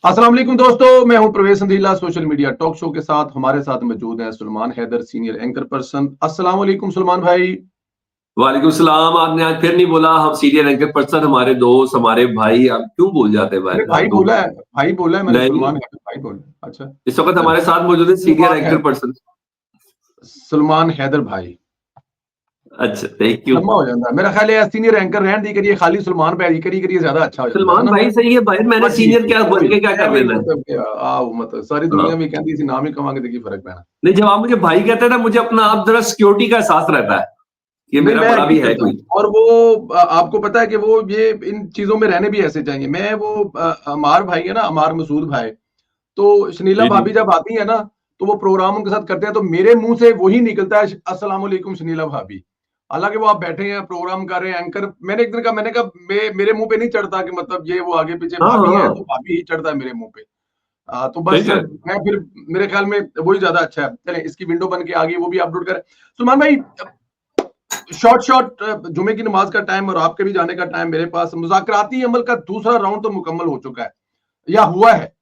अस्सलाम वालेकुम दोस्तों, मैं हूं Pravesh Sandhila. Social media talk show के साथ हमारे साथ मौजूद हैं Salman Haider, senior anchor person. अस्सलाम वालेकुम सलमान भाई। वालेकुम सलाम। आपने आज फिर नहीं बोला हम सीनियर एंकर पर्सन, हमारे दोस्त, हमारे भाई। आप क्यों भूल जाते हैं भाई? मैंने भाई तो बोला है, भाई बोला है मैंने, नहीं, सलमान हैदर भाई बोला। अच्छा इस वक्त चलो, हमारे साथ मौजूद है senior Salman anchor Haider, person. Salman Haider भाई अच्छा, थैंक यू। लंबा हो जाता है मेरा ख्याल है। सीनियर एंकर रहने दी करिए, खाली सलमान भाई करिए ज्यादा अच्छा हो जाता है सलमान ना। भाई सही है भाई, मैंने बस ठीक सीनियर क्या बन कोई के क्या कर एवं ही लेना है? मतलब कि आओ मतलब सारी दुनिया हाँ, में कहती थी नाम ही कमांगे देखिए फर्क पैना। नहीं, जब आप मुझे भाई कहते हैं ना, मुझे अपना आप जरा सिक्योरिटी का एहसास रहता है कि नहीं मेरा मैं बड़ा एग्री भी है करता हूँ। कोई। और वो आपको पता है कि वो ये इन चीजों में रहने भी ऐसे चाहिए। मैं वो अमार भाई है ना, अमार मसूद भाई, तो शनीला जी जी। भाभी जब आती है ना, तो वो प्रोग्राम उनके साथ करते हैं तो मेरे मुंह से वही निकलता है, अस्सलाम वालेकुम शनीला भाभी। हालांकि वो आप बैठे हैं प्रोग्राम कर रहे हैं एंकर। मैंने एक दिन कहा, मैंने कहा मेरे मुंह पे नहीं चढ़ता कि मतलब ये वो आगे पीछे हाँ भाभी है तो हाँ, भाभी ही चढ़ता है मेरे मुंह पे। तो सही बस है। मैं फिर मेरे ख्याल में वही ज्यादा अच्छा है। चलें, इसकी विंडो बन के आ गई, वो भी अपलोड करें। सुलमान भाई, शॉर्ट शॉर्ट जुमे की नमाज का टाइम और आपके भी जाने का टाइम मेरे पास। मुज़ाकराती अमल का दूसरा राउंड तो मुकम्मल हो चुका है या हुआ है।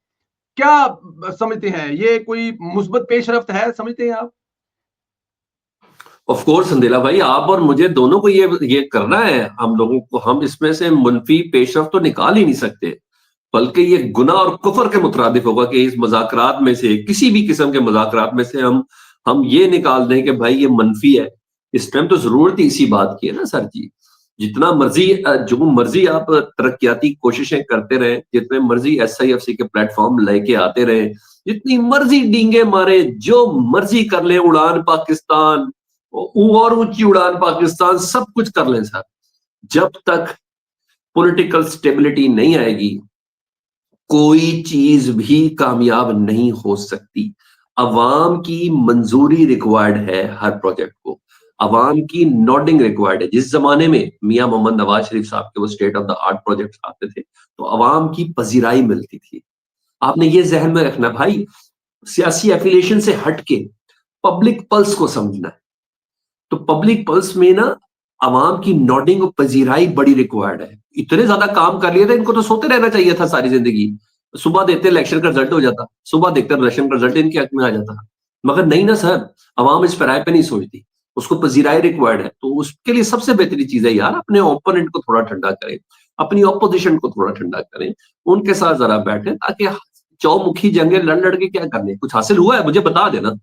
क्या समझते हैं, ये कोई मुस्बत पेशरफ्त है, समझते हैं आप? ऑफ कोर्स संदेला भाई, आप और मुझे दोनों को ये करना है। हम लोगों को, हम इसमें से मुनफी पेशरफ तो निकाल ही नहीं सकते, बल्कि ये गुनाह और कुफर के मुतरादिफ होगा कि इस मुज़ाकरात में से, किसी भी किस्म के मुज़ाकरात में से हम ये निकाल दें कि भाई ये मनफी है। इस टाइम तो जरूरत ही इसी बात की है ना सर जी। जितना मर्जी जो मर्जी आप तरक्याती कोशिशें करते रहे, जितने मर्जी SIFC के प्लेटफॉर्म लेके आते रहे, जितनी मर्जी डींगे मारे, जो मर्जी कर ले, उड़ान पाकिस्तान और ऊंची उड़ान पाकिस्तान, सब कुछ कर लें सर, जब तक पॉलिटिकल स्टेबिलिटी नहीं आएगी, कोई चीज भी कामयाब नहीं हो सकती। अवाम की मंजूरी रिक्वायर्ड है हर प्रोजेक्ट को, अवाम की नोडिंग रिक्वायर्ड है। जिस जमाने में मियां मोहम्मद नवाज शरीफ साहब के वो state of the art projects आते थे, तो अवाम की पजीराई मिलती थी। आपने ये जहन में रखना भाई, सियासी एफिलिएशन से हटके पब्लिक पल्स को समझना है। तो पब्लिक पल्स में ना अवाम की नोडिंग और पजीराई बड़ी रिक्वायर्ड है। इतने ज्यादा काम कर लिए थे, इनको तो सोते रहना चाहिए था सारी जिंदगी। सुबह देखते इलेक्शन का रिजल्ट हो जाता, सुबह देखते इलेक्शन का रिजल्ट इनके हक में आ जाता। मगर नहीं ना सर, अवाम इस पैराए पे नहीं सोचती, उसको पजीराई रिक्वायर्ड है। तो उसके लिए सबसे बेहतरीन चीज है यार, अपने ओपोनेंट को थोड़ा ठंडा करें, अपनी ऑपोजिशन को थोड़ा ठंडा करें, उनके साथ जरा बैठे, ताकि चौमुखी जंगें लड़ लड़ के क्या करने, कुछ हासिल हुआ है मुझे बता देना।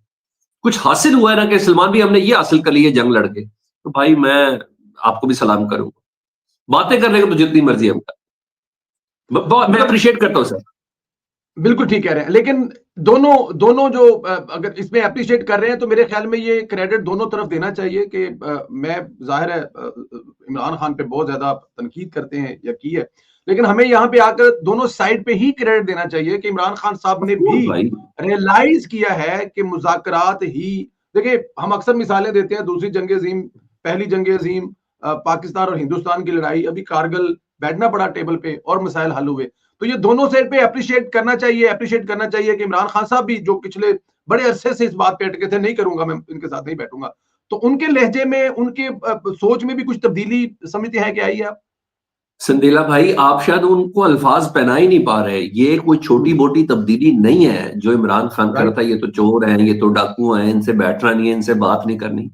कुछ हासिल हुआ है ना कि सलमान भी हमने ये हासिल कर ली है जंग लड़के, तो भाई मैं आपको भी सलाम करूंगा। बातें करने को तो जितनी मर्जी हम कर, मैं मतलब अप्रिशिएट करता हूँ सर। बिल्कुल ठीक कह रहे हैं, लेकिन दोनों दोनों जो अगर इसमें अप्रिशिएट कर रहे हैं तो मेरे ख्याल में ये क्रेडिट दोनों तरफ देना चाहिए कि मैं जाहिर है इमरान खान पे बहुत ज्यादा तनकीद करते हैं या की है, लेकिन हमें यहाँ पे आकर दोनों साइड पे ही क्रेडिट देना चाहिए कि इमरान खान साहब ऑफ ने भी कोर्स भाई। रियलाइज किया है कि मुज़ाकरात ही। देखिए, हम अक्सर मिसालें देते हैं, दूसरी जंग अजीम, पहली जंग अजीम, पाकिस्तान और हिंदुस्तान की लड़ाई, अभी कारगिल बैठना पड़ा टेबल पे और मसाइल हल हुए। तो ये दोनों साइड पे अप्रिशिएट करना चाहिए कि इमरान खान साहब भी जो पिछले बड़े अरसे से इस बात पे अटके थे, नहीं करूंगा मैं इनके साथ नहीं बैठूंगा, तो उनके लहजे में, उनके सोच में भी कुछ तब्दीली समझते हैं कि आई है आप? संदेला भाई, आप शायद उनको अल्फाज पहना ही नहीं पा रहे। ये कोई छोटी मोटी तब्दीली नहीं है जो इमरान खान राइट। करता है। ये तो चोर हैं, ये तो डाकू हैं, इनसे बैठना नहीं है, इनसे बात नहीं करनी।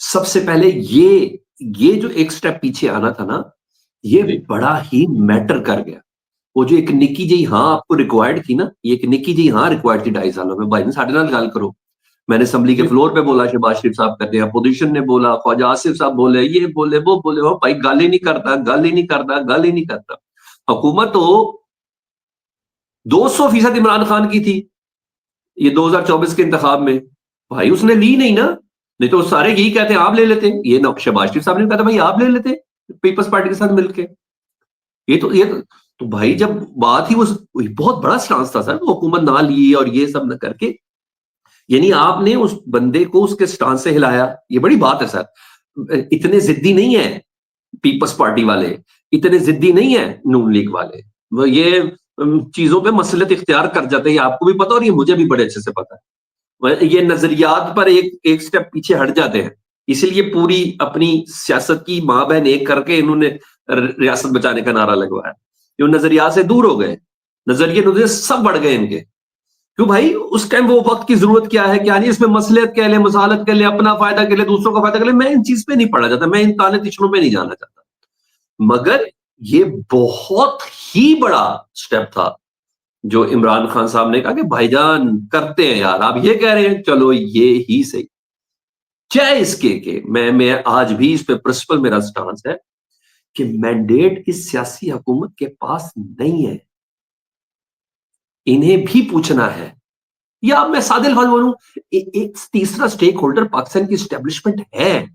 सबसे पहले ये जो एक स्टेप पीछे आना था ना, ये जी। बड़ा ही मैटर कर गया। वो जो एक निक्की जी हाँ आपको रिक्वायर्ड थी ना, ये एक निक्की जी हाँ रिक्वायर्ड थी 2.5 सालों में। भाई ने साढ़े नाल गल करो, मैंने असेंबली के बिल्कुल। फ्लोर पे बोला, शहबाज शरीफ साहब कहते हैं, अपोजिशन ने बोला, ख्वाजा आसिफ साहब बोले, ये बोले, वो बोले, वो भाई गल ही नहीं करता, गल ही नहीं करता, गल ही नहीं करता। हुकूमत तो 200% इमरान खान की थी ये 2024 के इंतखाब में। भाई उसने ली नहीं ना, नहीं तो सारे यही कहते हैं आप ले लेते। ये ना शहबाज शरीफ साहब ने कहा था भाई आप ले लेते पीपल्स पार्टी के साथ मिलके। ये तो भाई जब बात ही वो बहुत बड़ा चांस था सर, वो हुकूमत ना ली और ये सब न करके, यानी आपने उस बंदे को उसके स्टांस से हिलाया, ये बड़ी बात है सर। इतने जिद्दी नहीं है पीपल्स पार्टी वाले, इतने जिद्दी नहीं है नून लीग वाले। वो ये चीजों पे मसलत इख्तियार कर जाते हैं, ये आपको भी पता और ये मुझे भी बड़े अच्छे से पता है। ये नजरियात पर एक एक स्टेप पीछे हट जाते हैं, इसलिए पूरी अपनी सियासत की मां बहन एक करके इन्होंने रियासत बचाने का नारा लगवाया। ये नजरियात से दूर हो गए। नजरिए नजरिए सब बढ़ गए इनके। क्यों भाई, उस टाइम वो वक्त की जरूरत क्या है क्या नहीं, इसमें मसलियत के लिए, मसालत के लिए, अपना फायदा के लिए, दूसरों का फायदा के लिए, मैं इन चीज पे नहीं पढ़ा जाता, मैं इन ताने तिछनों पे नहीं जाना चाहता। मगर ये बहुत ही बड़ा स्टेप था जो इमरान खान साहब ने कहा कि भाईजान करते हैं यार, आप ये कह रहे हैं, चलो ये ही सही। चाहे इसके के मैं आज भी इस पे प्रिंसिपल मेरा स्टांस है कि मैंडेट इस सियासी हुकूमत के पास नहीं है, इन्हें भी पूछना है। या मैं सादे लफ्ज बोलूं, एक तीसरा स्टेक होल्डर पाकिस्तान की स्टैब्लिशमेंट है,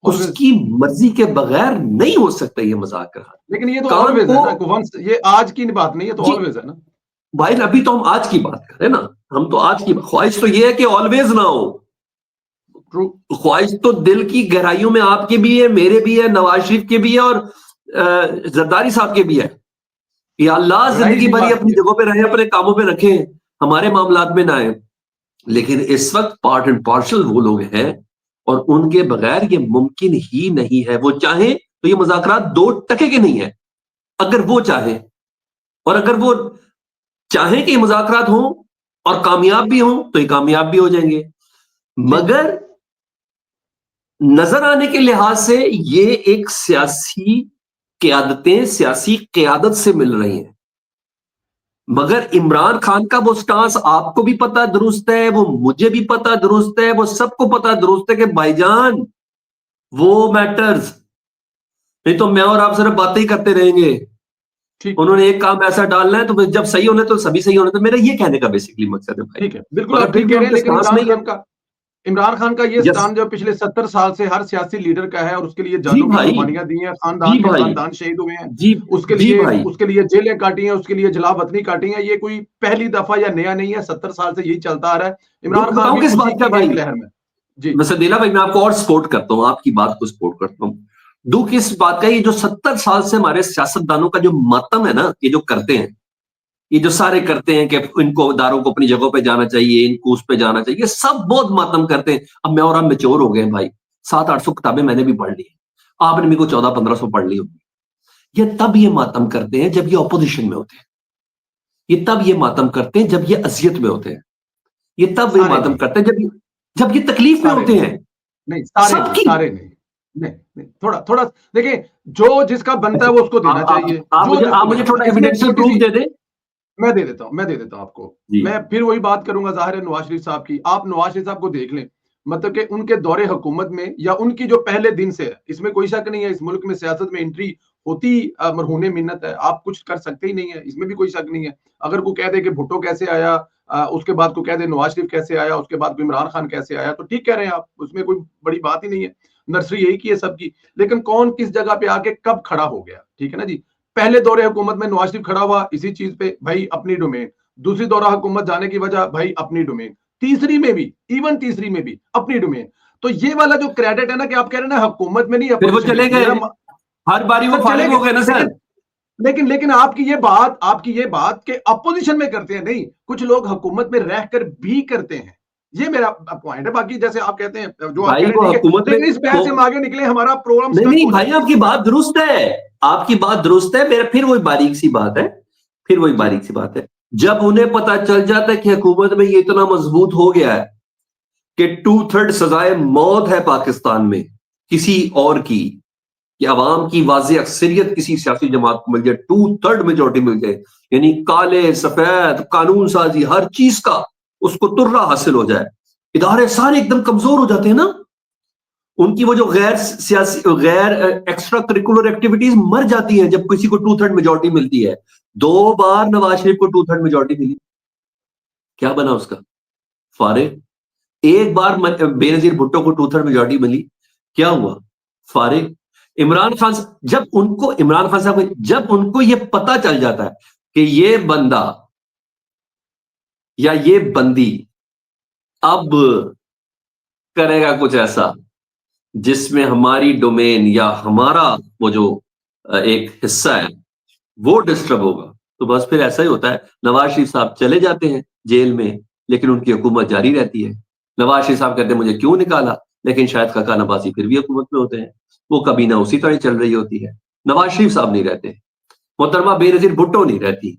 उसकी मर्जी के बगैर नहीं हो सकता ये मजाक रहा। लेकिन ये तो ऑलवेज है ना वंस, ये आज की बात नहीं है, तो ऑलवेज है ना भाई। अभी तो हम आज की बात कर रहे हैं ना, हम तो आज की ख्वाहिश तो ये है कि ऑलवेज ना हो। ख्वाहिश तो दिल की गहराइयों में आपके भी है, मेरे भी है, नवाज शरीफ के भी है, और जरदारी साहब के भी है। या अल्लाह जिंदगी भरी अपनी जगहों पे रहे, अपने कामों पे रखे, हमारे मामलात में ना आए। लेकिन इस वक्त पार्ट एंड पार्शल वो लोग हैं और उनके बगैर ये मुमकिन ही नहीं है। वो चाहे तो ये मुज़ाकरात 2% के नहीं है, अगर वो चाहे, और अगर वो चाहे कि मुज़ाकरात हो और कामयाब भी हो तो ये कामयाब भी हो जाएंगे। मगर नजर आने के लिहाज से ये एक सियासी क़यादतें सियासी क़यादत से मिल रही हैं। मगर इमरान खान का वो स्टांस आपको भी पता दुरुस्त है, वो मुझे भी पता दुरुस्त है, वो सबको पता दुरुस्त है कि भाईजान वो मैटर्स, नहीं तो मैं और आप सिर्फ बातें ही करते रहेंगे। उन्होंने एक काम ऐसा डालना है तो जब सही होने तो सभी सही होने, तो मेरा ये कहने का बेसिकली मकसद है भाई। ठीक है, बिल्कुल आप ठीक कह रहे हैं, लेकिन इमरान खान का ये स्टांस जो पिछले 70 साल से हर सियासी लीडर का है, और उसके लिए जानों की कुर्बानियां दी हैं, खानदान शहीद हुए हैं, उसके लिए जेलें काटी हैं, उसके लिए जलावतनी काटी है। ये कोई पहली दफा या नया नहीं है, 70 साल से यही चलता आ रहा है। इमरान खान किस बात का भाई लहर में जी सदीला भाई, मैं आपको और सपोर्ट करता हूँ, आपकी बात को सपोर्ट करता हूँ। दुख इस बात का, ये जो 70 साल से हमारे सियासतदानों का जो मातम है ना, ये जो करते हैं, ये जो सारे करते हैं कि इनको दारों को अपनी जगहों पे जाना चाहिए, इनको उस पे जाना चाहिए, सब बहुत मातम करते हैं। अब मैं और आप मैच्योर हो गए हैं भाई, 700-800 किताबें मैंने भी पढ़ ली, आपने भी को 1400-1500 पढ़ ली होगी। ये तब ये मातम करते हैं जब ये ऑपोजिशन में होते हैं, ये तब ये मातम करते हैं जब ये अजियत में होते हैं, ये तब ये मातम करते हैं जब ये तकलीफ में होते हैं। नहीं सारे नहीं, थोड़ा देखिए, जो जिसका बनता है वो उसको देना चाहिए। आप मुझे थोड़ा एविडेंशियल प्रूफ दे दें। मैं दे देता हूं आपको। मैं फिर वही बात करूंगा, जाहिर है नवाज शरीफ साहब की, आप नवाज शरीफ साहब को देख लें, मतलब कि उनके दौरे हुकूमत में या उनकी जो पहले दिन से है, इसमें कोई शक नहीं है, इस मुल्क में सियासत में एंट्री होती मरहूने मिन्नत है, आप कुछ कर सकते ही नहीं है, इसमें भी कोई शक नहीं है। अगर कोई कह दे कि भुट्टो कैसे आया, उसके बाद को कह दे नवाज शरीफ कैसे आया, उसके बाद इमरान खान कैसे आया, तो ठीक कह रहे हैं आप, उसमें कोई बड़ी बात ही नहीं है, नर्सरी यही की है सबकी। लेकिन कौन किस जगह पे आके कब खड़ा हो गया, ठीक है ना जी। पहले दौरे हुकूमत में नवाज शरीफ खड़ा हुआ इसी चीज पे, भाई अपनी डोमेन। दूसरी दौरा हुकूमत जाने की वजह, भाई अपनी डोमेन। तीसरी में भी अपनी डोमेन। तो ये वाला जो क्रेडिट है ना, कि आप कह रहे हैं ना हुकूमत में नहीं, फिर वो चले गए, हर बारी वो फारिग हो गए ना सर। लेकिन आपकी ये बात के अपोजिशन में करते हैं, नहीं कुछ लोग हुकूमत में रहकर भी करते हैं, ये मेरा पॉइंट है। बाकी जैसे आप कहते हैं, जो आप कह रहे हैं, लेकिन इस बहस से हम आगे निकले, हमारा प्रोग्राम नहीं भाई, आपकी बात दुरुस्त है, आपकी बात दुरुस्त है। मेरा फिर वही बारीक सी बात है, जब उन्हें पता चल जाता है कि हुकूमत में ये इतना मजबूत हो गया है कि 2/3 सजाए मौत है पाकिस्तान में किसी और की, कि अवाम की वाज़े अक्सरियत किसी सियासी जमात को मिल जाए, 2/3 मेजोरिटी मिल जाए, यानी काले सफेद कानून साजी हर चीज का उसको तुर्रा हासिल हो जाए, इदारे सारे एकदम कमजोर हो जाते हैं ना, उनकी वो जो गैर एक्स्ट्रा करिकुलर एक्टिविटीज मर जाती हैं जब किसी को 2/3 मेजोरिटी मिलती है। 2 बार नवाज शरीफ को 2/3 मेजोरिटी मिली, क्या बना उसका? फारिग। एक बार बेनजीर भुट्टो को 2/3 मेजोरिटी मिली, क्या हुआ? फारिग। इमरान खान साहब जब उनको ये पता चल जाता है कि ये बंदा या ये बंदी अब करेगा कुछ ऐसा जिसमें हमारी डोमेन या हमारा वो जो एक हिस्सा है वो डिस्टर्ब होगा, तो बस फिर ऐसा ही होता है। नवाज शरीफ साहब चले जाते हैं जेल में, लेकिन उनकी हुकूमत जारी रहती है। नवाज शरीफ साहब कहते हैं मुझे क्यों निकाला, लेकिन शायद काका नवाजी फिर भी हुकूमत में होते हैं, वो कभी ना उसी तरह चल रही होती है। नवाज शरीफ साहब नहीं रहते, मोहतरमा बेनजीर भुट्टो नहीं रहती,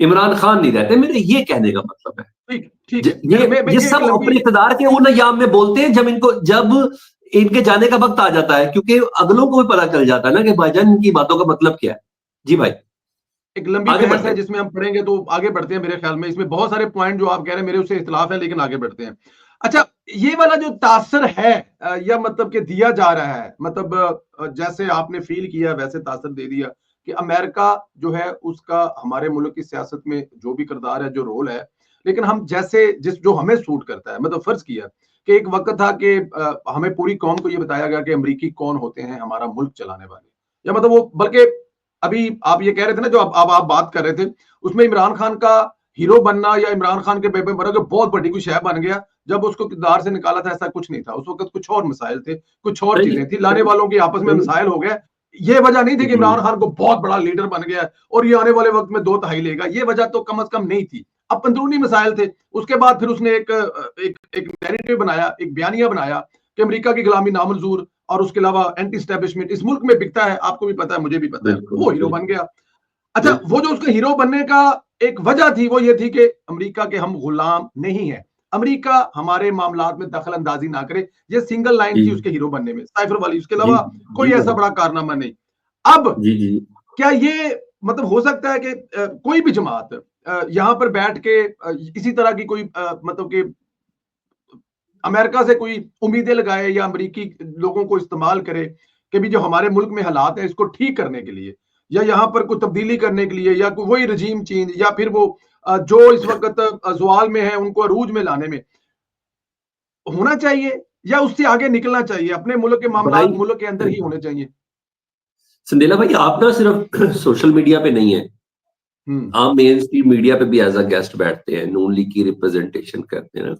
इमरान खान नहीं रहते, मेरे ये कहने का मतलब है। ठीक ठीक है। ये सब अपने इक़्तिदार के उन अय्याम में बोलते हैं जब इनके जाने का वक्त आ जाता है, क्योंकि अगलों को भी पता चल जाता है ना कि भाईजान इनकी बातों का मतलब क्या है। जी भाई, एक लंबी बहस है जिसमें हम पढ़ेंगे, तो आगे बढ़ते हैं। मेरे ख्याल में इसमें बहुत सारे पॉइंट जो आप कह रहे हैं मेरे उससे इख्तिलाफ है, लेकिन आगे बढ़ते हैं। अच्छा, ये वाला जो तासर है या मतलब कि दिया जा रहा है, मतलब जैसे आपने फील किया वैसे तासर दे दिया कि अमेरिका जो है उसका हमारे मुल्क की सियासत में जो भी किरदार है, जो रोल है, लेकिन हम जैसे जो हमें सूट करता है, मतलब फर्ज किया कि एक वक्त था कि हमें पूरी कौम को ये बताया गया कि अमरीकी कौन होते हैं हमारा मुल्क चलाने वाले, या मतलब वो, बल्कि अभी आप ये कह रहे थे ना, जो अब आप बात कर रहे थे, उसमें इमरान खान का हीरो बनना या इमरान खान के बेबे बना, जो बहुत बड़ी कोई शय बन गया जब उसको किरदार से निकाला था, ऐसा कुछ नहीं था। उस वक्त कुछ और मसाइल थे, कुछ और चीजें थी, लाने वालों की आपस में मसाइल हो गए। ये वजह नहीं थी कि इमरान खान को बहुत बड़ा लीडर बन गया और ये आने वाले वक्त में 2 तिहाई लेगा, ये वजह तो कम से कम नहीं थी। अब अंदरूनी मसाइल थे। उसके बाद फिर उसने एक नैरेटिव बनाया, एक बयानिया बनाया कि अमेरिका की गुलामी नामंजूर, और उसके अलावा एंटी स्टैब्लिशमेंट इस मुल्क में बिकता है, आपको भी पता है, मुझे भी पता है। वो हीरो बन गया। अच्छा, वो जो उसका हीरो बनने का एक वजह थी, वो ये थी कि अमेरिका के हम गुलाम नहीं है, अमेरिका हमारे मामलात में दखल अंदाजी ना करे। ये सिंगल लाइन थी उसके हीरो बनने में, साइफर वाली। उसके अलावा कोई ऐसा बड़ा कारनामा नहीं। अब क्या ये मतलब हो सकता है कि कोई भी जमात यहां पर बैठ के इसी तरह की कोई मतलब कि अमेरिका से कोई उम्मीदें लगाए या अमेरिकी लोगों को इस्तेमाल करे कि भी जो हमारे मुल्क में हालात है इसको ठीक करने के लिए, या यहाँ पर कोई तब्दीली करने के लिए, या कोई वही रजीम चेंज, या फिर वो जो इस वक्त ज़वाल में है उनको अरूज में लाने में होना चाहिए, या उससे आगे निकलना चाहिए? अपने मुल्क के मामलात मुल्क के अंदर ही होने चाहिए। संदेला भाई, आप ना सिर्फ सोशल मीडिया पे नहीं है, आप मेन स्ट्रीम मीडिया पे भी एज अ गेस्ट बैठते हैं, नून लीग की रिप्रेजेंटेशन करते हैं ना।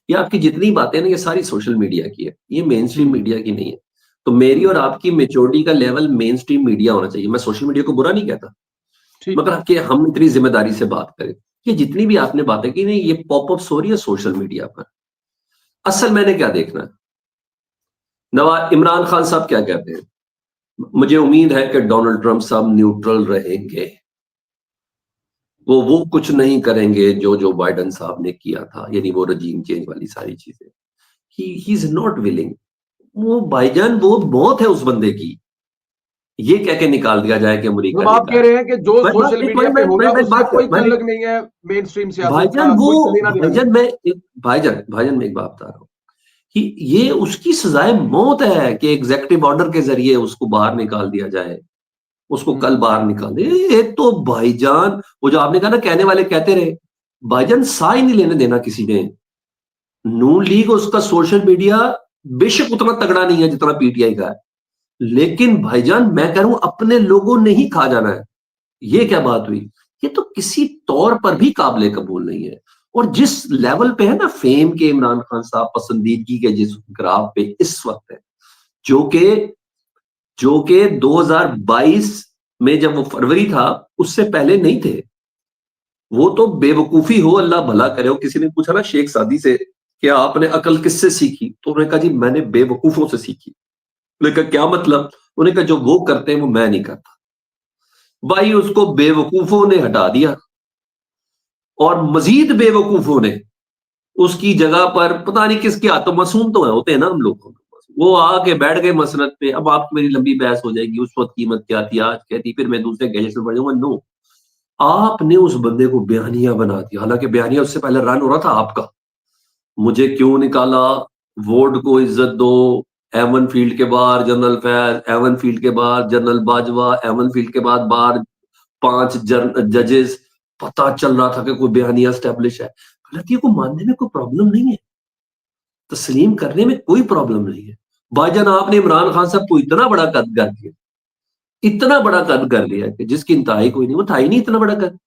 ये आपकी जितनी बातें ना, ये सारी सोशल मीडिया की है, ये मेन स्ट्रीम मीडिया की नहीं है। तो मेरी और आपकी मेच्योरिटी का लेवल मेन स्ट्रीम मीडिया होना चाहिए। मैं सोशल मीडिया को बुरा नहीं कहता, मगर कि हम इतनी जिम्मेदारी से बात करें कि जितनी भी आपने बातें की नहीं, ये पॉपअप्स हो रही है सोशल मीडिया पर। असल मैंने क्या देखना है, नवाज इमरान खान साहब क्या कहते हैं, मुझे उम्मीद है कि डोनाल्ड ट्रंप साहब न्यूट्रल रहेंगे, वो कुछ नहीं करेंगे जो बाइडेन साहब ने किया था, यानी वो रजीम चेंज वाली सारी चीजें। He is not willing. वो भाईजान, वो मौत है उस बंदे की, ये कह के निकाल दिया जाए कि अमेरिका मतलब आप कह रहे हैं कि जो सोशल मीडिया पे होगा उससे कोई ताल्लुक नहीं है मेन स्ट्रीम सियासत का, कोई लेना देना नहीं। भाईजान मैं एक बात बता रहा हूँ कि ये उसकी सजाए मौत है कि एग्जीक्यूटिव ऑर्डर के जरिए उसको बाहर निकाल दिया जाए, उसको कल बाहर निकाल दे। ये तो भाईजान, वो जो आपने कहा ना, कहने वाले कहते रहे, भाईजान सा ही नहीं लेने देना किसी ने। नून लीग, उसका सोशल मीडिया बेशक उतना तगड़ा नहीं है जितना पीटीआई का है, लेकिन भाईजान मैं कह रहा हूं अपने लोगों ने ही खा जाना है। ये क्या बात हुई? ये तो किसी तौर पर भी काबिले कबूल नहीं है। और जिस लेवल पे है ना फेम के इमरान खान साहब, पसंदीदगी के जिस ग्राफ पे इस वक्त है, जो कि 2022 में जब वो फरवरी था उससे पहले नहीं थे। वो तो बेवकूफी हो, अल्लाह भला करे। किसी ने पूछा ना शेख सादी से कि आपने अकल किससे सीखी, तो उन्होंने कहा जी मैंने बेवकूफों से सीखी। उन्होंने कहा क्या मतलब? उन्होंने कहा जो वो करते हैं वो मैं नहीं करता। भाई उसको बेवकूफों ने हटा दिया और मजीद बेवकूफों ने उसकी जगह पर पता नहीं किसके हाथों, मासूम तो होते हैं ना हम लोग, वो आके बैठ गए मसनद पे। अब आप मेरी लंबी बहस हो जाएगी, उस वक्त कीमत क्या थी, आज क्या थी, फिर मैं दूसरे गैजेट में बढ़ जाऊंगा। नो, आपने उस बंदे को बयानिया बना दिया, हालांकि बयानिया उससे पहले रन हो रहा था आपका। मुझे क्यों निकाला, वोट को इज्जत दो, एवन फील्ड के बाहर जनरल फैज, एवन फील्ड के बाद जनरल बाजवा, एवन फील्ड के बाद बाहर 5 जजेस। पता चल रहा था कि कोई बयानिया स्टैब्लिश है। गलतियों को मानने में कोई प्रॉब्लम नहीं है, तस्लीम करने में कोई प्रॉब्लम नहीं है। भाईजान आपने इमरान खान साहब को इतना बड़ा कद कर दिया, इतना बड़ा कद कर लिया कि जिसकी इंतहाई कोई नहीं, वो था ही नहीं इतना बड़ा कद।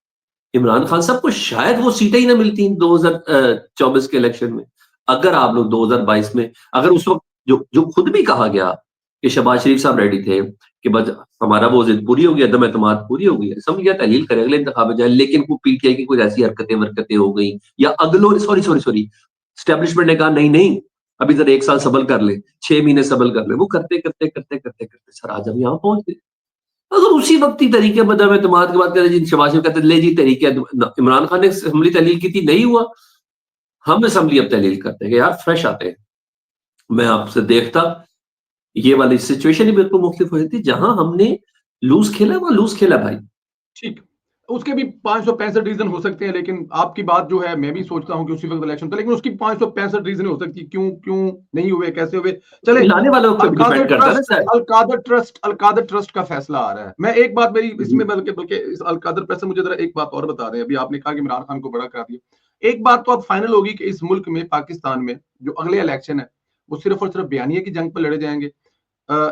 इमरान खान साहब को शायद वो सीटें ही ना मिलती 2024 के इलेक्शन में, अगर आप लोग 2022 में, अगर उस वक्त जो खुद भी कहा गया कि शहबाज शरीफ साहब रेडी थे कि बस हमारा वो जिद पूरी हो गई, अदम एतमाद पूरी हो गई है, समझ गया, तहलील करें अगले इंतखाब में जाए। लेकिन वो पीटीआई की कुछ ऐसी हरकतें हो गई, या अगलो सॉरी स्टैब्लिशमेंट ने कहा नहीं नहीं अभी जरा 1 साल सब्र कर ले, 6 महीने सब्र कर ले। वो करते करते करते करते करते सर आज हम यहाँ पहुंच गए। अगर उसी वक्त ही तरीके मदम एतमाद की बात करें, जिन शहबाज शरीफ कहते ले जी तरीके, इमरान खान ने असम्बली तहलील की थी, नहीं हुआ, हम असम्बली अब तहलील करते हैं कि यार फ्रेश आते हैं। मैं आपसे देखता, ये वाली सिचुएशन ही बिल्कुल मुख्तलिफ हो जाती, जहां हमने लूज खेला वहां लूज खेला भाई। ठीक, उसके भी 565 रीजन हो सकते हैं, लेकिन आपकी बात जो है मैं भी सोचता हूं कि उसी वक्त इलेक्शन था, लेकिन उसकी 565 रीजन हो सकती, क्यों क्यों नहीं हुए, कैसे हुए। चले, लाने वालों को डिपेंड करता है ना सर। अलकादर ट्रस्ट का फैसला आ रहा है। मैं एक बात मेरी इसमें, बल्कि बल्कि इस अलकादर ट्रस्ट से मुझे जरा एक बात और बता दें। अभी आपने कहा कि इमरान खान को बड़ा करा दिया, एक बात तो अब फाइनल होगी कि इस मुल्क में, पाकिस्तान में जो अगले इलेक्शन है वो सिर्फ और सिर्फ बयानिए की जंग पर लड़े जाएंगे।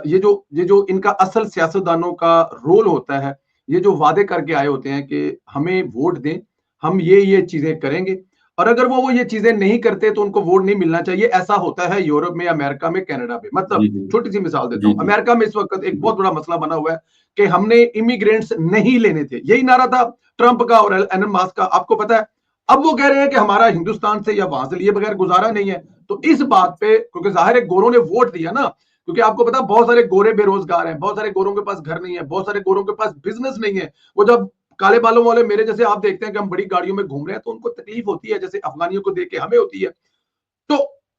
ये जो इनका असल सियासतदानों का रोल होता है, ये जो वादे करके आए होते हैं कि हमें वोट दें, हम ये चीजें करेंगे, और अगर वो ये चीजें नहीं करते तो उनको वोट नहीं मिलना चाहिए। ऐसा होता है यूरोप में, अमेरिका में, कनाडा में। मतलब जी जी छोटी सी मिसाल देता जी हूं, जी अमेरिका में इस वक्त एक बहुत बड़ा मसला बना हुआ है कि हमने इमिग्रेंट्स नहीं लेने थे। यही नारा था ट्रंप का और एलन मस्क का, आपको पता है। अब वो कह रहे हैं कि हमारा हिंदुस्तान से या वहां से लिए बगैर गुजारा नहीं है। तो इस बात पे, क्योंकि जाहिर है गोरों ने वोट दिया ना, क्योंकि आपको पता बहुत सारे गोरे बेरोजगार हैं, बहुत सारे गोरों के पास घर नहीं है, बहुत सारे गोरों के पास बिजनेस नहीं है। वो जब काले बालों वाले मेरे जैसे आप देखते हैं कि हम बड़ी गाड़ियों में घूम रहे हैं, तो उनको तकलीफ होती है, जैसे अफगानियों को देख के हमें होती है। तो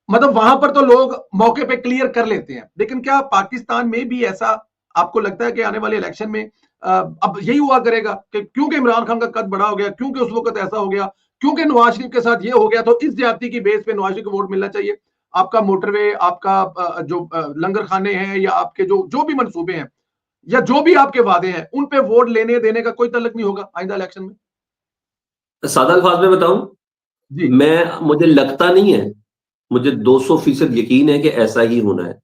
मतलब वहां पर तो लोग मौके पे क्लियर कर लेते हैं, लेकिन क्या पाकिस्तान में भी ऐसा आपको लगता है कि आने वाले इलेक्शन में अब यही हुआ करेगा कि क्योंकि इमरान खान का कद बड़ा हो गया, क्योंकि उस वक्त ऐसा हो गया, क्योंकि नवाज शरीफ के साथ ये हो गया, तो इस ज्यादती की बेस पे नवाज शरीफ को वोट मिलना चाहिए? आपका मोटरवे, आपका जो लंगर खाने हैं, या आपके जो जो भी मंसूबे हैं, या जो भी आपके वादे हैं, उन पे वोट लेने देने का कोई तल्लुक नहीं होगा आइंदा इलेक्शन में? सादा अल्फाज में बताऊं, जी। मुझे लगता नहीं है, मुझे 200% यकीन है कि ऐसा ही होना है।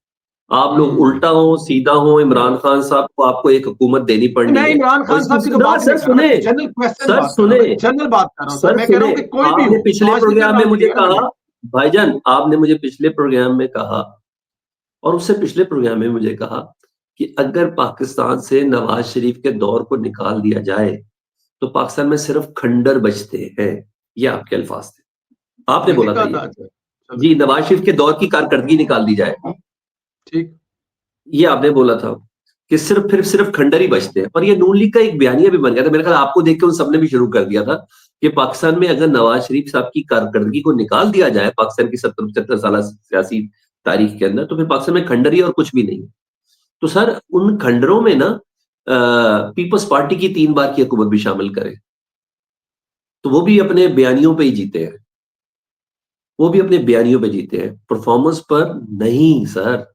आप लोग हम्म। उल्टा हो सीधा हो, इमरान खान साहब को आपको एक हुकूमत देनी पड़नी मैं है। इमरान और खान इसकी साहब की तो बात ही सर नहीं कर रहा, सुने, मैं जनरल क्वेश्चन सर बात कर रहा हूं, सुने, मैं जनरल बात कर रहा हूं सर। सर मैं कह रहा सुने, हूं कि कोई भी आपने हो, पिछले नवाज शरीफ का प्रोग्राम में नाम नहीं मुझे लिया ना मैंने। कहा, भाईजान आपने मुझे पिछले प्रोग्राम में कहा, और उससे पिछले प्रोग्राम में मुझे कहा कि अगर पाकिस्तान से नवाज शरीफ के दौर को निकाल दिया जाए तो पाकिस्तान में सिर्फ खंडर बचते हैं। ये आपके अल्फाज थे, आपने मैंने बोला था कहा था, ये। अच्छा चलो जी, नवाज शरीफ के दौर की कारकर्दगी निकाल दी जाए, ठीक। ये आपने बोला था कि सिर्फ खंडर ही बचते हैं। और ये नून लीग का एक बयानिया भी बन गया था, मेरे ख्याल आपको देख के उन सबने भी शुरू कर दिया था कि पाकिस्तान में अगर नवाज शरीफ साहब की कारकर्दगी को निकाल दिया जाए पाकिस्तान की 70-75 साल सियासी तारीख के अंदर, तो फिर पाकिस्तान में खंडर ही और कुछ भी नहीं है। तो सर उन खंडरों में ना पीपल्स पार्टी की 3 बार की हुकूमत भी शामिल करे, तो वो भी अपने बयानियों पे ही जीते हैं, वो भी अपने बयानियों पे जीते हैं, परफॉर्मेंस पर नहीं सर।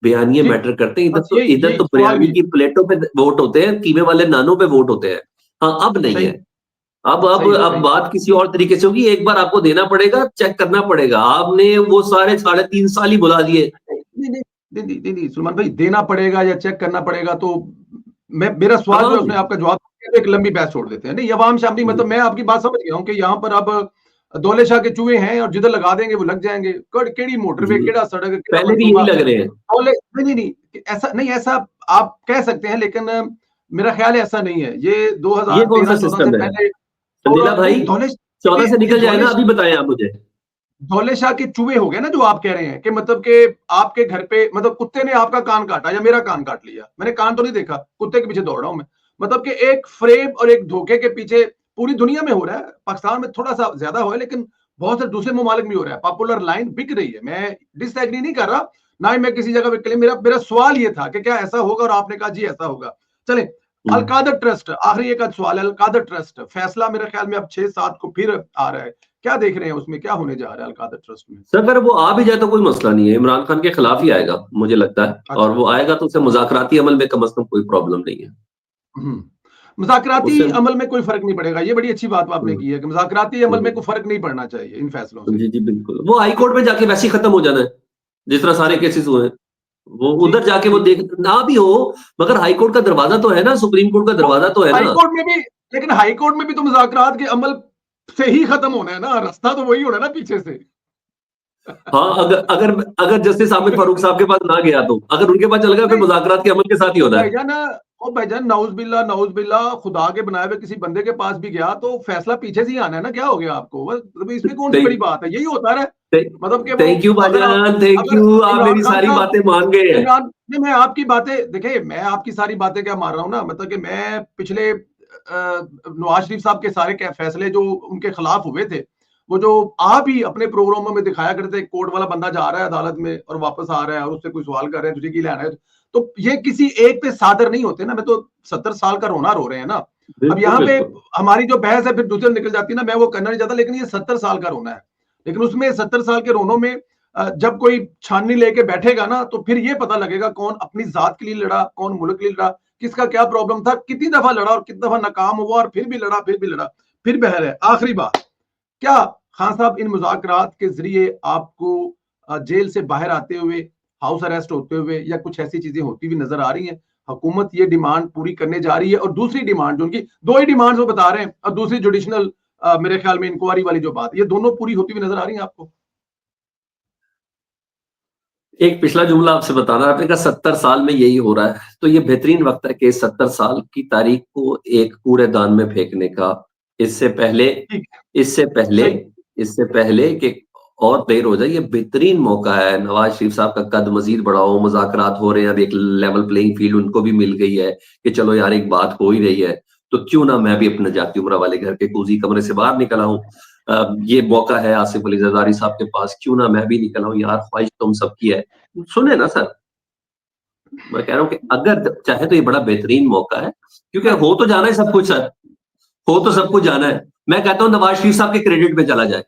बयानिए ठीक, मैटर करते हैं, बस यही इधर यही तो सवाल बिरयानी भी है। की प्लेटों पे वोट होते हैं, कीमे वाले नानों पे वोट होते हैं। हाँ, अब नहीं सही, है। अब सही। बात किसी और तरीके से होगी, एक बार आपको देना पड़ेगा, चेक करना पड़ेगा। आपने वो सारे 3.5 साल ही बुला दिए। नहीं नहीं नहीं नहीं नहीं नहीं, सलमान भाई, देना पड़ेगा या चेक करना पड़ेगा, तो मैं, मेरा सवाल जो है अवाम उसने ने आपका जवाब एक लंबी बहस छोड़ देते हैं। नहीं, अवाम शामली, मतलब मैं आपकी बात समझ गया हूँ कि यहाँ पर अब दौले शाह के चूहे हैं और जिधर लगा देंगे वो लग जाएंगे। केड़ी मोटरवे, जी, केड़ा सड़क, केड़ा पहले भी मनसूबा, यही लग रहे हैं। दौले, नहीं नहीं नहीं, ऐसा नहीं, ऐसा आप कह सकते हैं, लेकिन मेरा ख्याल है ऐसा नहीं है। ये ये कौन सा 2013-14 से सिस्टम है पहले, संदीला नहीं, भाई? दौले, 14 से ये निकल जाए दौले ना, अभी बताएं आप मुझे। दौले शाह के चूहे हो गए ना, जो आप कह रहे हैं कि मतलब कि आपके घर पे, मतलब कुत्ते ने आपका कान काटा या मेरा कान काट लिया, मैंने कान तो नहीं देखा, कुत्ते के पीछे दौड़ रहा हूं मैं। मतलब कि एक फ्रेब और एक धोखे के पीछे पूरी दुनिया में हो रहा है। पाकिस्तान में थोड़ा सा ज्यादा हो है, लेकिन बहुत से दूसरे ममालिक में हो रहा है। पॉपुलर लाइन बिक रही है, मैं डिसएग्री नहीं कर रहा, ना ही मैं किसी जगह पे क्लेम, मेरा मेरा सवाल ये था कि क्या ऐसा होगा, और आपने कहा जी ऐसा होगा। चले, हम्म। अलकादर ट्रस्ट, आखिरी एक सवाल है। अलकादर ट्रस्ट फैसला मेरे ख्याल में अब 6-7 को फिर आ रहा है, क्या देख रहे हैं उसमें, क्या होने जा रहा है अलकादर ट्रस्ट में? सर अगर वो आ भी जाए तो कोई मसला नहीं है, इमरान खान के खिलाफ ही आएगा मुझे लगता है, और अच्छा। वो आएगा तो उसे मुज़ाकराती अमल में कम से कम कोई प्रॉब्लम नहीं है। मुज़ाकराती उससे अमल में कोई फर्क नहीं पड़ेगा, ये बड़ी अच्छी बात आपने हम्म, की है कि मुज़ाकराती अमल में हम्म, कोई फर्क नहीं पड़ना चाहिए इन फैसलों से। जी जी बिल्कुल, वो हाई कोर्ट में जाके वैसे ही खत्म हो जाना है जिस तरह सारे चलिए, केसेस हुए हैं। वो उधर ठीक जाके वो ठीक। देख ना भी हो, मगर हाई कोर्ट का दरवाजा तो है ना, सुप्रीम कोर्ट का तो दरवाजा तो है हाई ना। कोर्ट में भी, लेकिन हाई कोर्ट में भी तो मुज़ाकरात के अमल से ही खत्म होना है ना, रास्ता तो वही होना है ना पीछे से। हाँ, अगर अगर अगर जस्टिस आमिर फारूक साहब के पास ना गया, तो अगर उनके पास चल गया फिर नहीं, मुज़ाकरात के अमल के साथ ही ओ होना है। भाईजान, ओ भाईजान, नाउज बिल्ला खुदा के बनाए हुए किसी बंदे के पास भी गया तो फैसला पीछे से ही आना है ना, क्या हो गया आपको? मतलब इसमें कौन सी बड़ी बात है, यही होता है। मतलब कि वो थैंक यू अगर आप भाईजान, थैंक अगर यू, आप इमरान मेरी खान सारी साहब, बातें मान गए हैं। इमरान नहीं, मैं आपकी बातें देखिए, मैं आपकी सारी बातें क्या मान रहा हूँ ना, मतलब कि मैं पिछले नवाज शरीफ साहब के सारे फैसले जो उनके खिलाफ हुए थे, वो जो आप ही अपने प्रोग्रामों में दिखाया करते, कोर्ट वाला बंदा जा रहा है अदालत में और वापस आ रहा है और उससे कोई सवाल कर रहे हैं तुझे की लेना है, तो ये किसी एक पे सादर नहीं होते ना। मैं तो 70 साल का रोना रो रहे हैं ना। अब बिल्कुल यहाँ पे बिल्कुल। हमारी जो बहस है फिर दूसरे निकल जाती है ना, मैं वो करना नहीं चाहता, लेकिन ये 70 साल का रोना है। लेकिन उसमें 70 साल के रोनों में जब कोई छाननी लेके बैठेगा ना, तो फिर ये पता लगेगा कौन अपनी जात के लिए लड़ा, कौन मुल्क के लिए लड़ा, किसका क्या प्रॉब्लम था, कितनी दफा लड़ा और कितनी दफा नाकाम हुआ और फिर भी लड़ा, फिर भी लड़ा, फिर बहर है। आखिरी बात, क्या खान साहब इन मुज़ाकरात के जरिए आपको जेल से बाहर आते हुए, हाउस अरेस्ट होते हुए या कुछ ऐसी चीजें होती हुई नजर आ रही हैं? हुकूमत ये डिमांड पूरी करने जा रही है, और दूसरी डिमांड जो उनकी, दो ही डिमांड्स वो बता रहे हैं, और दूसरी जुडिशनल मेरे ख्याल में इंक्वायरी वाली जो बात, ये दोनों पूरी होती हुई नजर आ रही है आपको? एक पिछला जुमला आपसे बताना, आपने कहा 70 साल में यही हो रहा है, तो ये बेहतरीन वक्त है कि 70 साल की तारीख को एक कूड़ेदान में फेंकने का। इससे पहले ठीक, इससे पहले सही। इससे पहले कि और देर हो जाए, ये बेहतरीन मौका है। नवाज शरीफ साहब का कद मजीद बढ़ाओ, मुज़ाकरात हो रहे हैं, अब एक लेवल प्लेइंग फील्ड उनको भी मिल गई है कि चलो यार एक बात हो ही रही है, तो क्यों ना मैं भी अपने जाती उम्र वाले घर के कोजी कमरे से बाहर निकल आऊं। ये मौका है आसिफ अली जरदारी साहब के पास, क्यों ना मैं भी निकल आऊं यार, ख्वाहिश तुम सबकी है। सुने ना सर, मैं कह रहा हूं कि अगर चाहे तो ये बड़ा बेहतरीन मौका है, क्योंकि मैं हो तो जाना है सब कुछ सर, हो तो सब कुछ जाना है। मैं कहता हूँ नवाज शरीफ साहब के क्रेडिट पे चला जाए,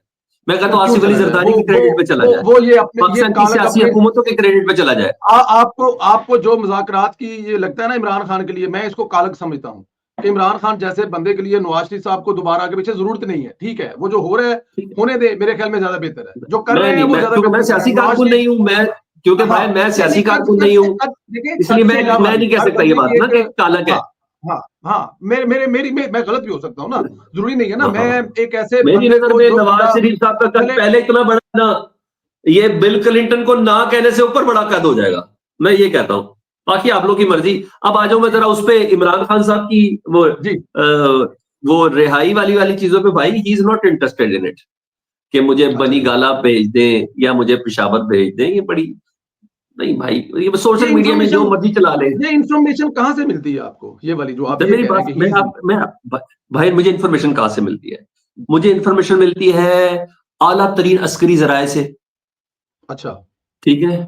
मैं कहता सर, हूँ क्यों आसिफ अली चला जाए? जरदारी के क्रेडिट पे चला जाए, वो ये अपने ये पाकिस्तान की कालक सियासी अपने हुकूमतों के क्रेडिट पे चला जाए। आपको आपको जो मुज़ाकरात की ये लगता है ना इमरान खान के लिए, मैं इसको कालक समझता हूँ कि इमरान खान जैसे बंदे के लिए नवाज शरीफ साहब को दोबारा आगे पीछे जरूरत नहीं है। ठीक है, वो जो हो रहा है होने दे, मेरे ख्याल में ज्यादा बेहतर है। जो कर मैं रहे हैं नहीं, वो मैं ज्यादा क्योंकि मैं बेहतर है सियासी नवाज कारकुन शरीफ। नहीं हूं, मैं क्योंकि हाँ, भाई मैं नहीं सियासी नहीं, कारकुन नहीं हूं, देखिए इसलिए कद मैं से इलावा मैं नहीं नहीं, कह हर सकता ये बंदे बात की ना एक, कि कालक है। हाँ हाँ हाँ, मेरे मेरे मेरी मैं गलत भी हो सकता हूँ ना, जरूरी नहीं है ना। हाँ हाँ मैं हाँ। एक ऐसे मेरी बंदे नजर को में जो नवाज बंदा शरीफ साहब का कद चले, पहले इतना बड़ा ना, ये बिल क्लिंटन को ना कहने से ऊपर बड़ा कद हो जाएगा, मैं ये कहता हूं। बाकी आप लोग की मर्जी। अब आ जाऊं मैं जरा उस पे इमरान खान साहब की जी वो रिहाई वाली वाली चीजों पे, भाई he is not interested in it कि मुझे अच्छा बनी जी, गाला भेज दें या मुझे पेशावर भेज दें, ये बड़ी, नहीं भाई, ये ये सोशल मीडिया में जो इंफॉर्मेशन मर्जी चला ले। ये इंफॉर्मेशन कहाँ से मिलती है आपको, ये वाली जो आप तो ये मेरी कह रहे बात, हैं कि ही? भाई मुझे इंफॉर्मेशन कहाँ से मिलती है? मुझे इंफॉर्मेशन मिलती है आला तरीन अस्करी जराये से, अच्छा, ठीक है।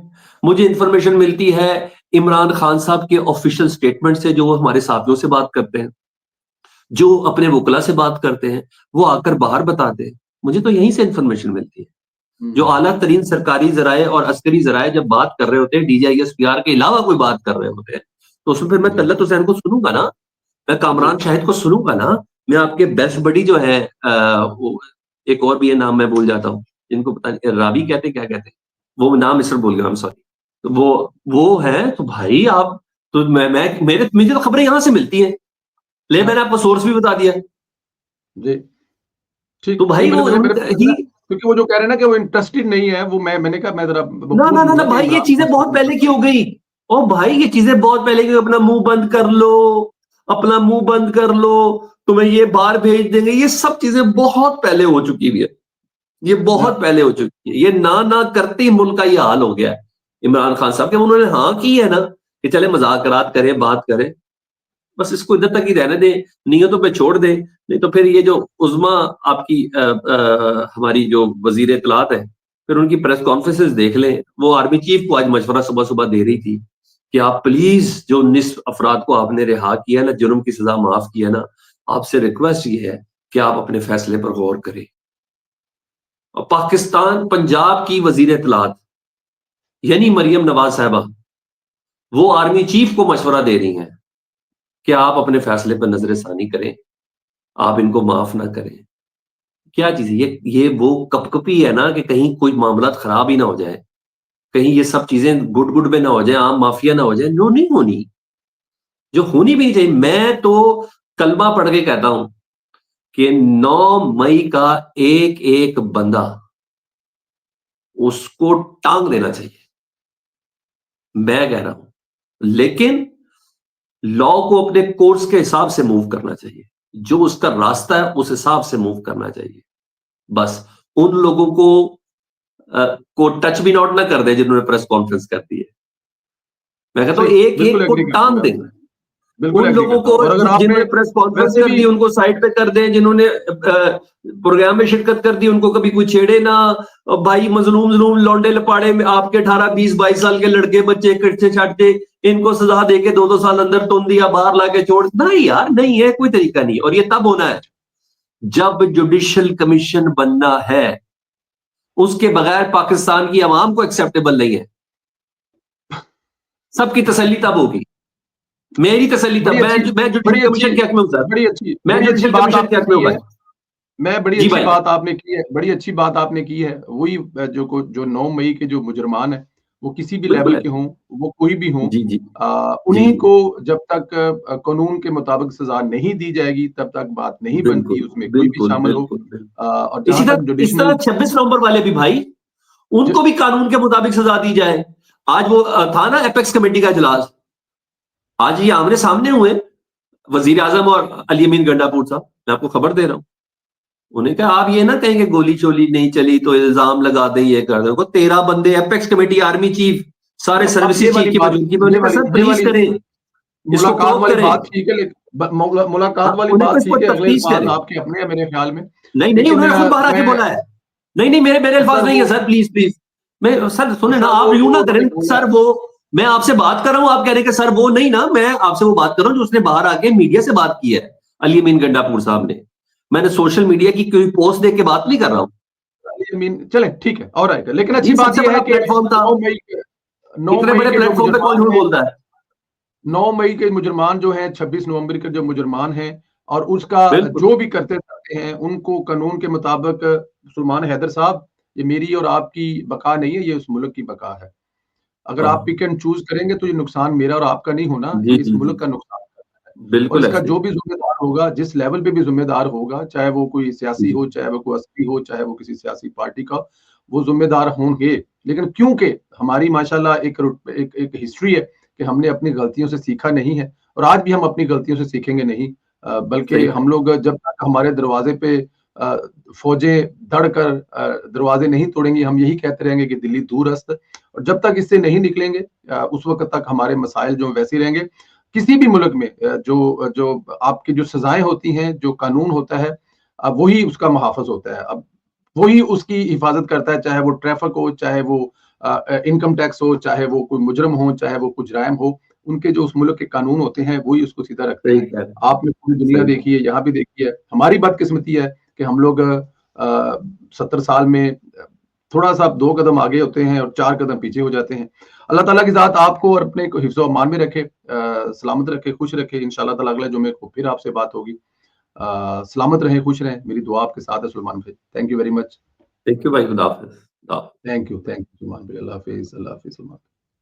मुझे इंफॉर्मेशन मिलती है इमरान खान साहब के ऑफिशियल स्टेटमेंट से, जो वो हमारे साथियों से बात करते हैं, जो अपने वकला से बात करते हैं, वो आकर बाहर बताते हैं। मुझे तो यहीं से इंफॉर्मेशन मिलती है। जो आला तरीन सरकारी जराये और अस्करी जराये जब बात कर रहे होते हैं, DGISPR के अलावा कोई बात कर रहे होते हैं, तो उसमें फिर मैं जी तल्लत हुसैन को सुनूंगा ना, मैं जी कामरान शाहिद को सुनूंगा ना, मैं आपके बेस्ट बडी जो है वो एक और भी है, नाम मैं भूल जाता हूँ, जिनको पता नहीं रावी कहते क्या कहते हैं, वो नाम इस भूल गया, आई एम सॉरी। तो वो है, तो भाई आप, तो मैं मेरे मुझे तो खबरें यहां से मिलती हैं, ले मैंने आपको सोर्स भी बता दिया। जी, तो ठीक नहीं, भाई मैंने वो मेरे ही, क्योंकि वो जो कह रहे हैं ना कि वो इंटरेस्टेड नहीं है, वो मैंने कहा मैं जरा वो ना पूछ ना ना ना लूंगा कि भाई, ये इमरान चीजें खान बहुत साहब पहले की हो गई। ओ भाई, ये चीजें बहुत पहले की, अपना मुंह बंद कर लो, अपना मुंह बंद कर लो, तुम्हें ये बाहर भेज देंगे, ये सब चीजें बहुत पहले हो चुकी हुई है, ये बहुत पहले हो चुकी है। ये ना ना करते ही मुल्क का ये हाल हो गया है इमरान खान साहब के। उन्होंने हाँ की है ना कि चले मुज़ाकरात करें, बात करें, बस इसको इधर तक ही रहने दें, नियतों पे छोड़ दें। नहीं तो फिर ये जो उज़्मा आपकी हमारी जो वजीर इत्तलात है, फिर उनकी प्रेस कॉन्फ्रेंसेस देख लें। वो आर्मी चीफ को आज मशवरा सुबह सुबह दे रही थी कि आप प्लीज जो 19 अफराद को आपने रिहा किया ना, जुर्म की सजा माफ किया ना, आपसे रिक्वेस्ट ये है कि आप अपने फैसले पर गौर करें। और पाकिस्तान पंजाब की वजीर इत्तलात यानी मरियम नवाज साहबा, वो आर्मी चीफ को मशवरा दे रही हैं कि आप अपने फैसले पर नजर सानी करें, आप इनको माफ ना करें। क्या चीज है ये वो कपकपी है ना कि कहीं कोई मामला खराब ही ना हो जाए, कहीं ये सब चीजें गुड गुड में ना हो जाए, आम माफिया ना हो जाए। नो, नहीं होनी, जो होनी भी नहीं चाहिए। मैं तो कलमा पढ़ के कहता हूं कि 9 मई का एक एक बंदा, उसको टांग देना चाहिए, मैं कह रहा हूं। लेकिन लॉ को अपने कोर्स के हिसाब से मूव करना चाहिए, जो उसका रास्ता है उस हिसाब से मूव करना चाहिए। बस उन लोगों को टच भी नॉट ना कर दे जिन्होंने प्रेस कॉन्फ्रेंस कर दी है। मैं कहता हूं एक बिल्कुल एक को एग्री टांग करता दें, हूं, बिल्कुल उन एग्री लोगों करता हूं। और को अगर आपने जिन्होंने प्रेस कॉन्फ्रेंस वैसे कर भी दी उनको साइड पे कर दें, जिन्होंने प्रोग्राम में शिरकत कर दी उनको कभी कोई छेड़े ना। भाई मजलूम लौंडे लपाड़े में आपके 18 20 22 साल के लड़के बच्चे कच्चे छाटे, इनको सजा देके 2-2 साल अंदर तुम दिया बाहर लाके छोड़, नहीं यार, नहीं है, कोई तरीका नहीं। और ये तब होना है जब जुडिशियल कमीशन बनना है, उसके बगैर पाकिस्तान की आवाम को एक्सेप्टेबल नहीं है। सबकी तसल्ली तब होगी, मेरी तसल्ली तब। मैं जुडिशियल कमीशन के हक में हूं सर, मैं बड़ी अच्छी जुडिशियल बात कमीशन के आपने हक में की हूं है। भाई। मैं बड़ी जी अच्छी भाई। बात आपने की है, बड़ी अच्छी बात आपने की है। वही जो 9 मई के जो मुजरमान है, वो किसी भी बिल्कुल लेवल है। के हों, वो कोई भी हों, जी जी जी उन्हीं जी। को जब तक कानून के मुताबिक सजा नहीं दी जाएगी तब तक बात नहीं बनती, बिल्कुल उसमें कोई भी बिल्कुल शामिल हो। बिल्कुल बिल्कुल। और इसी जहां तक तरह इस जुडिशनल तरह 26 नवंबर वाले भी भाई, उनको भी कानून के मुताबिक सजा दी जाए। आज वो था ना एपेक्स कमेटी का इजलास, आज ये आमने सामने हुए वजीर आजम और अली अमीन गंडापुर साहब, मैं आपको खबर दे रहा हूं। उन्हें कहा आप ये ना कहेंगे गोली चोली नहीं चली तो इल्जाम लगा दें, ये कर दें। उनको 13 बंदे एपेक्स कमेटी, आर्मी चीफ, सारे अब ये सर्विसेज चीफ वाली की बात, मौजूदगी में, उन्होंने कहा सर ये प्लीज वाली करें, इसको मुलाकात प्रोब वाली करें। बात ठीक है, लेकिन मुलाकात हाँ, वाली उन्हें बात को इसको ठीक है, अगले तफ्तीश अल्फाज करें। आपके अपने हैं मेरे ख्याल में। नहीं नहीं, लेकिन उन्होंने खुद बाहर आके मैं बोला है। नहीं नहीं, मेरे अल्फाज सर नहीं वो है सर, प्लीज प्लीज। मैं सर सुने ना, सर आप यूं वो ना उन्होंने करें बोला सर। है। वो मैं आपसे बात कर रहा हूं, आप कह रहे हैं कि सर वो नहीं ना, मैं आपसे वो बात कर रहा हूं जो उसने बाहर आके मीडिया से बात की है, अली अमीन गंडापुर साहब ने। मैंने सोशल मीडिया की कोई पोस्ट देख के बात नहीं कर रहा हूं। आई मीन चले ठीक है, और राइट है, लेकिन अच्छी ये बात सबसे यह बड़ा है कि प्लेटफॉर्म था। 9 इतने मई बड़े के जो प्लेटफॉर्म पे कौन मुजरमान झूठ हैं, बोलता है? 9 मई के मुजरमान जो हैं, 26 नवंबर के जो मुजरमान हैं, और उसका बिल्कुल। जो भी करते रहते हैं, उनको कानून के मुताबिक, सलमान हैदर साहब, ये मेरी और आपकी बका नहीं है, ये उस मुल्क की बका है। अगर आप हाँ। पिक एंड चूज करेंगे तो ये नुकसान मेरा और आपका नहीं होना, जी ये इस जी जी। मुल्क का नुकसान करना है। और बिल्कुल इसका ऐसे जो भी जिम्मेदार होगा, जिस लेवल पे भी जिम्मेदार होगा, चाहे वो कोई सियासी जी। हो, चाहे वो कोई अस्सी हो, चाहे वो किसी सियासी पार्टी का, वो जिम्मेदार होंगे। लेकिन क्योंकि हमारी माशाल्लाह एक हिस्ट्री है कि हमने अपनी गलतियों से सीखा नहीं है, और आज भी हम अपनी गलतियों से सीखेंगे नहीं। बल्कि सही। हम लोग जब तक हमारे दरवाजे पे फौजें दौड़कर दरवाजे नहीं तोड़ेंगी, हम यही कहते रहेंगे कि दिल्ली दूरस्त। और जब तक इससे नहीं निकलेंगे, उस वक्त तक हमारे मसाइल जो वैसे ही रहेंगे। किसी भी मुल्क में जो जो आपकी जो सजाएं होती हैं, जो कानून होता है, वही उसका मुहाफ़िज़ होता है। अब वही उसकी हिफाजत करता है, चाहे वो ट्रैफिक हो, चाहे वो इनकम टैक्स हो, चाहे वो कोई मुजरिम हो, चाहे वो कुछ जुराइम हो। उनके जो उस मुल्क के कानून होते हैं, वही उसको सीधा रखते सही हैं। कह रहे हैं। आपने पूरी दुनिया सही। देखी है, यहाँ भी देखी है। हमारी बदकिस्मती है कि हम लोग 70 साल में थोड़ा-सा 2 कदम आगे होते हैं और 4 कदम पीछे हो जाते हैं। अल्लाह ताला की ज़ात आपको और अपने को हिफ्ज़-ओ अमान में रखे, सलामत रखे, खुश रखे। इंशाअल्लाह ताला अगले जुम्मे को फिर आपसे बात होगी। सलामत रहें, खुश रहें। मेरी दुआ आपके साथ है सुलेमान भाई। Thank you very much. Thank you भाई, खुदा हाफिज। थैंक यू सुलेमान भाई। अल्लाह हाफ़िज़, अल्लाह हाफ़िज़ सुलेमान।